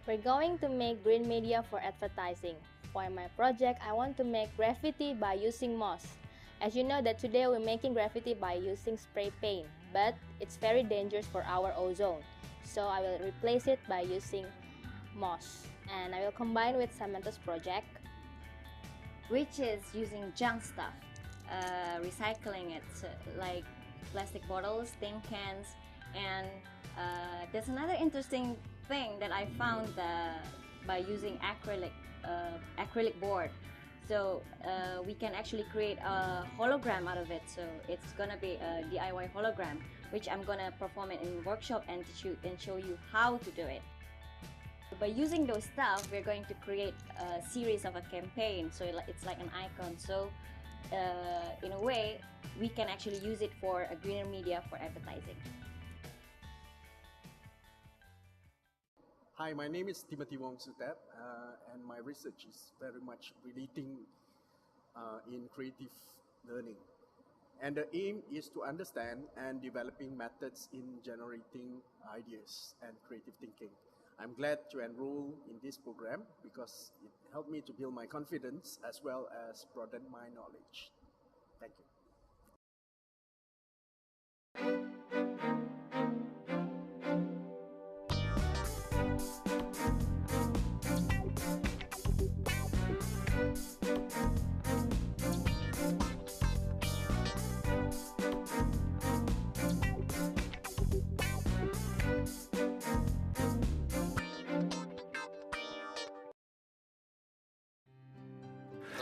We're going to make green media for advertising. For my project, I want to make graffiti by using moss. As you know that today we're making graffiti by using spray paint, but it's very dangerous for our ozone. So I will replace it by using moss, and I will combine with Samantha's project, which is using junk stuff, recycling it, so like plastic bottles, tin cans, and there's another interesting thing that I found by using acrylic board. So we can actually create a hologram out of it. So it's gonna be a DIY hologram, which I'm gonna perform it in workshop and show you how to do it. By using those stuff, we're going to create a series of a campaign. So it's like an icon. So in a way, we can actually use it for a greener media for advertising. Hi, my name is Timothy Wong Sutep, and my research is very much relating in creative learning. And the aim is to understand and developing methods in generating ideas and creative thinking. I'm glad to enroll in this program because it helped me to build my confidence as well as broaden my knowledge. Thank you.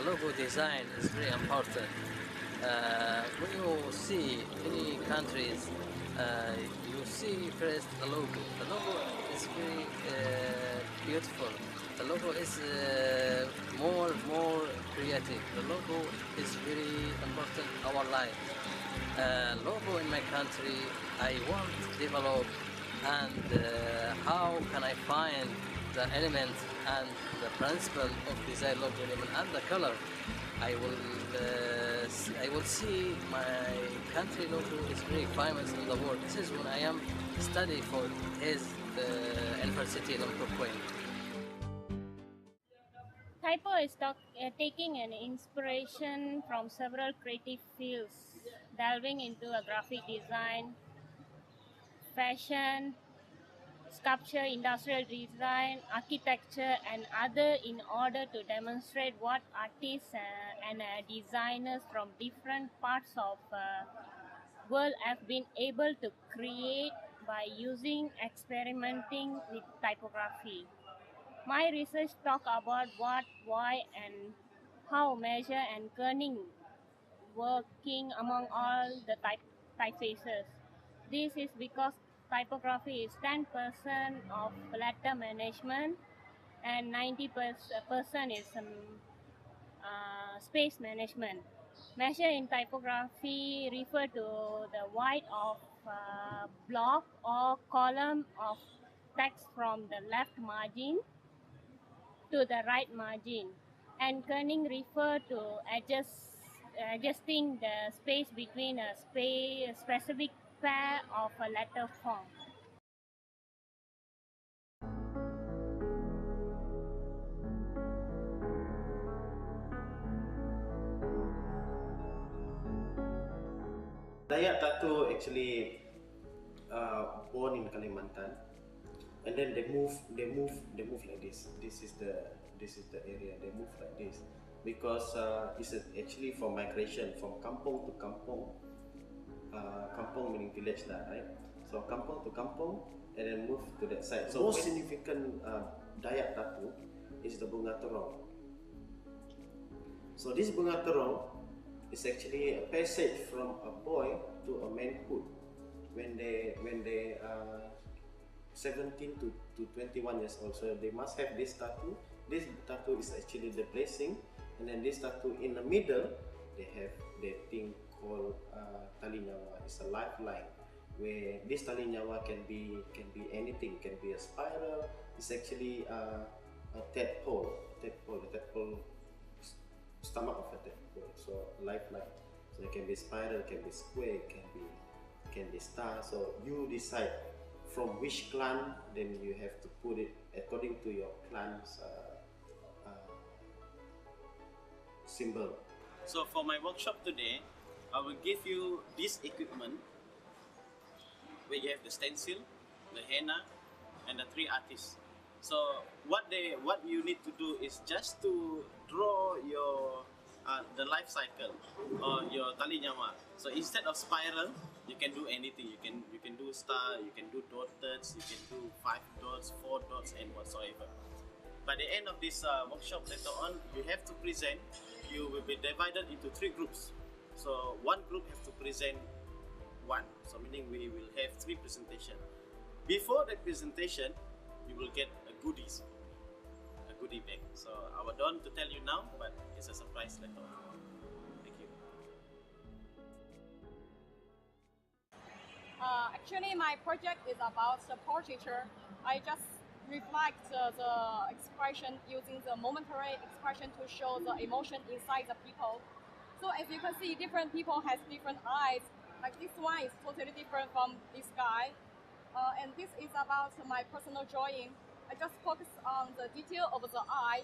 Logo design is very important. When you see any countries, you see first the logo. The logo is very beautiful. The logo is more creative. The logo is very important in our life. Logo in my country, I want to develop, and how can I find the element and the principle of design logo element and the color. I will see my country logo is very famous in the world. This is when I am study for his university in Brooklyn. Typo is taking an inspiration from several creative fields, delving into a graphic design, fashion, sculpture, industrial design, architecture, and other in order to demonstrate what artists and designers from different parts of world have been able to create by experimenting with typography. My research talk about what, why, and how measure and kerning working among all the typefaces. This is because typography is 10% of letter management and 90% is space management. Measure in typography refer to the width of block or column of text from the left margin to the right margin, and kerning refer to adjusting the space between a specific pair of a letter form. Dayak Tatoo actually born in Kalimantan, and then they move like this. This is the area. They move like this because it's actually for migration from kampung to kampung. Kampung meaning village lah, right? So kampung to kampung, and then move to that side. So most significant Dayak Tatoo is the bunga terong. So this bunga terong is actually a passage from a boy to a manhood when they are 17 to 21 years old. So they must have this tattoo. This tattoo is actually the blessing, and then this tattoo in the middle they have the thing called tali nyawa. It's a lifeline where this tali nyawa can be anything. Can be a spiral. It's actually a tadpole, the tadpole stomach of a tadpole. So lifeline. So it can be spiral, can be square, can be star. So you decide from which clan, then you have to put it according to your clan's symbol. So for my workshop today, I will give you this equipment where you have the stencil, the henna, and the 3 artists. So what you need to do is just to draw your the life cycle or your tali nyama. So instead of spiral, you can do anything. You can do star, you can do dotted, you can do 5 dots, 4 dots, and whatsoever. By the end of this workshop later on, you have to present. You will be divided into 3 groups. So one group has to present 1. So meaning we will have 3 presentations. Before that presentation, you will get a goodie bag. So I don't want to tell you now, but it's a surprise later on. Thank you. Actually, my project is about the portraiture. I just reflect the expression using the momentary expression to show the emotion inside the people. So as you can see, different people has different eyes. Like this one is totally different from this guy. And this is about my personal drawing. I just focus on the detail of the eye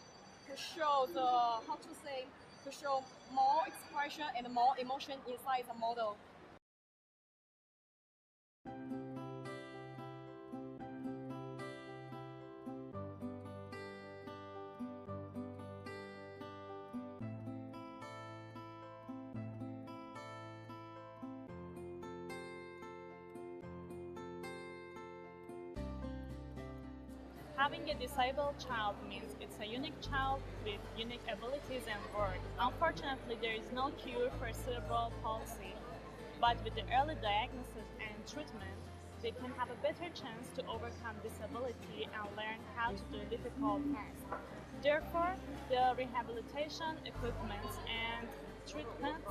to show to show more expression and more emotion inside the model. Having a disabled child means it's a unique child with unique abilities and work. Unfortunately, there is no cure for cerebral palsy, but with the early diagnosis and treatment, they can have a better chance to overcome disability and learn how to do difficult tasks. Therefore, the rehabilitation equipment and treatment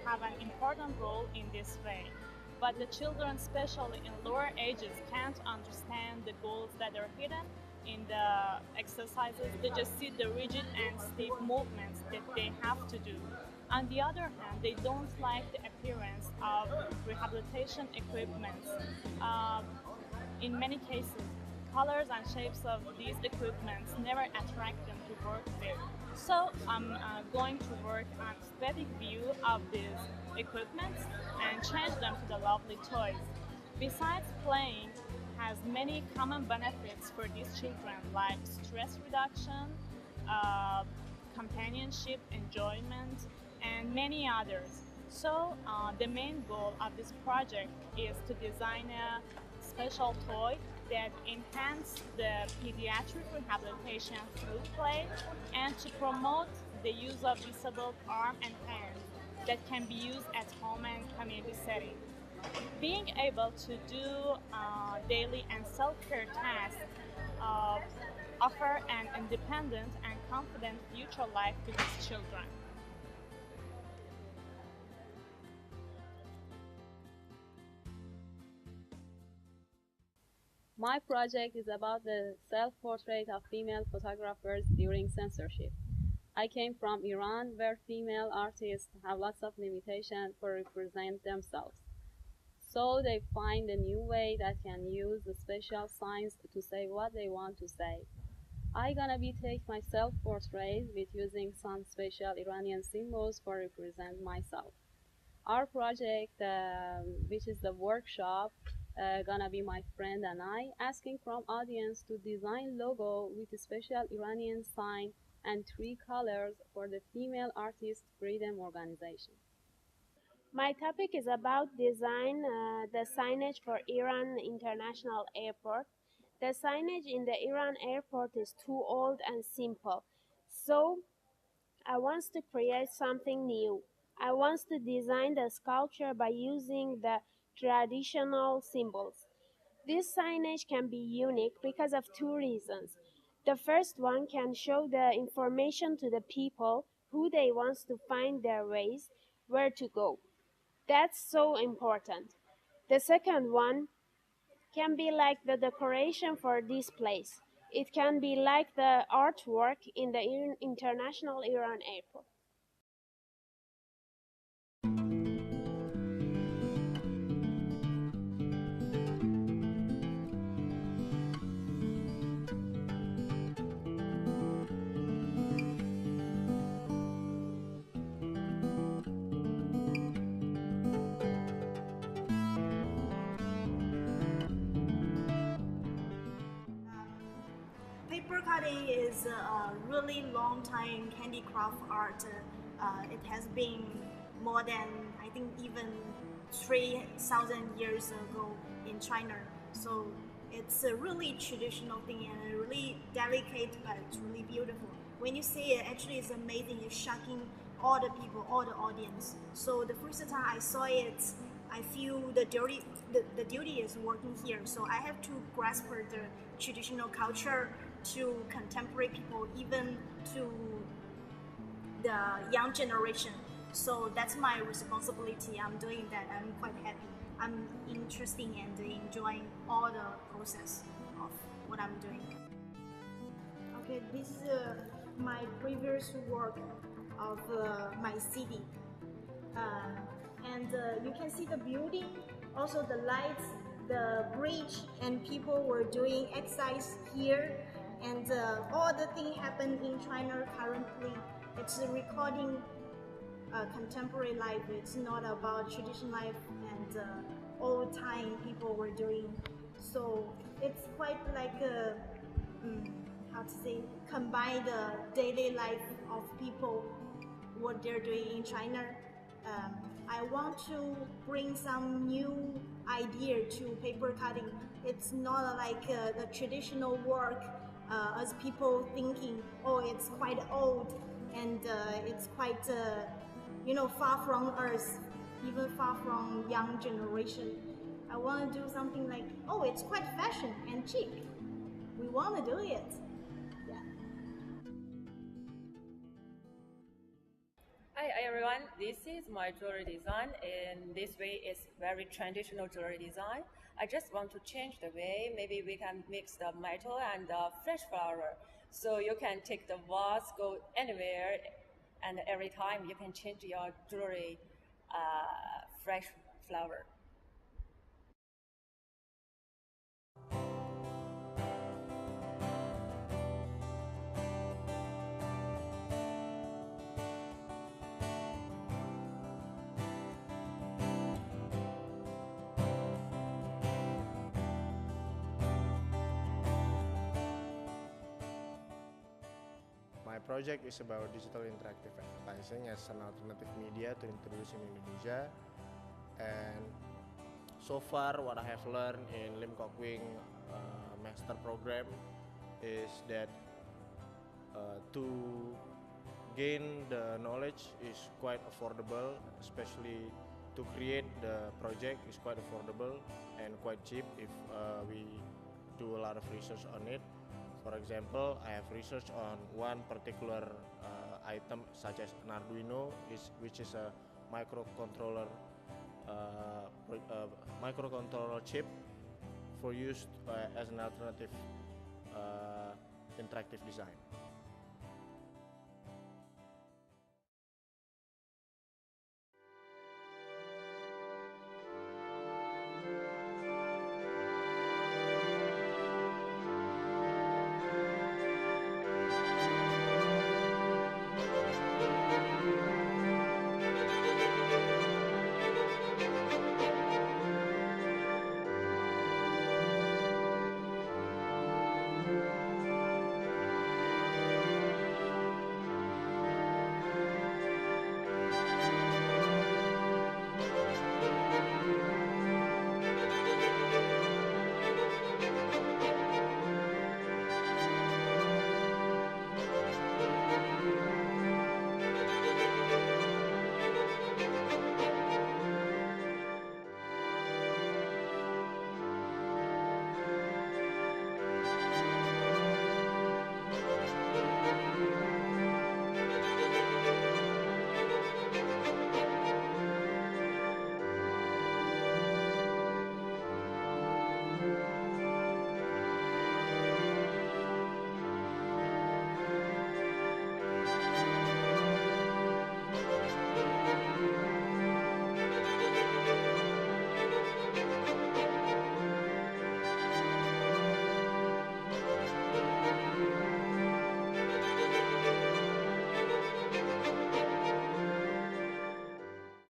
have an important role in this way. But the children, especially in lower ages, can't understand the goals that are hidden in the exercises. They just see the rigid and stiff movements that they have to do. On the other hand, they don't like the appearance of rehabilitation equipment. In many cases, colors and shapes of these equipments never attract them to work with. So I'm going to work on aesthetic view of these equipment and change them to the lovely toys. Besides, playing has many common benefits for these children, like stress reduction, companionship, enjoyment, and many others. So the main goal of this project is to design a special toy that enhance the pediatric rehabilitation through play and to promote the use of disabled arm and hand that can be used at home and community setting. Being able to do daily and self-care tasks offer an independent and confident future life to these children. My project is about the self-portrait of female photographers during censorship. I came from Iran, where female artists have lots of limitations to represent themselves. So they find a new way that can use the special signs to say what they want to say. I gonna be take my self-portrait with using some special Iranian symbols for represent myself. Our project, which is the workshop, gonna be my friend and I asking from audience to design logo with a special Iranian sign and 3 colors for the female artist freedom organization. My topic is about design the signage for Iran International Airport. The signage in the Iran airport is too old and simple. So I want to create something new. I want to design the sculpture by using the traditional symbols. This signage can be unique because of 2 reasons. The first one can show the information to the people who they want to find their ways, where to go. That's so important. The second one can be like the decoration for this place. It can be like the artwork in the International Iran Airport. cutting is a really long time handicraft art. It has been more than, I think, even 3,000 years ago in China. So it's a really traditional thing and really delicate, but it's really beautiful. When you see it, actually it's amazing. It's shocking all the people, all the audience. So the first time I saw it, I feel the duty is working here. So I have to grasp the traditional culture to contemporary people, even to the young generation. So that's my responsibility. I'm doing that. I'm quite happy. I'm interested and enjoying all the process of what I'm doing. Okay, this is my previous work of my city. And you can see the building, also the lights, the bridge, and people were doing exercise here. And all the things happen in China currently. It's recording contemporary life. It's not about traditional life and old time people were doing. So it's quite like a, how to say, combine the daily life of people, what they're doing in China. I want to bring some new idea to paper cutting. It's not like the traditional work as people thinking, oh, it's quite old and it's quite, far from us, even far from young generation. I want to do something like, oh, it's quite fashion and cheap. We want to do it. Yeah. Hi everyone, this is my jewelry design, and this way is very traditional jewelry design. I just want to change the way. Maybe we can mix the metal and the fresh flower. So you can take the vase, go anywhere, and every time you can change your jewelry fresh flower. My project is about digital interactive advertising as an alternative media to introduce in Indonesia. And so far, what I have learned in Lim Kok Wing master program is that to gain the knowledge is quite affordable, especially to create the project is quite affordable and quite cheap if we do a lot of research on it. For example, I have researched on one particular item such as an Arduino, which is a microcontroller chip for use as an alternative interactive design.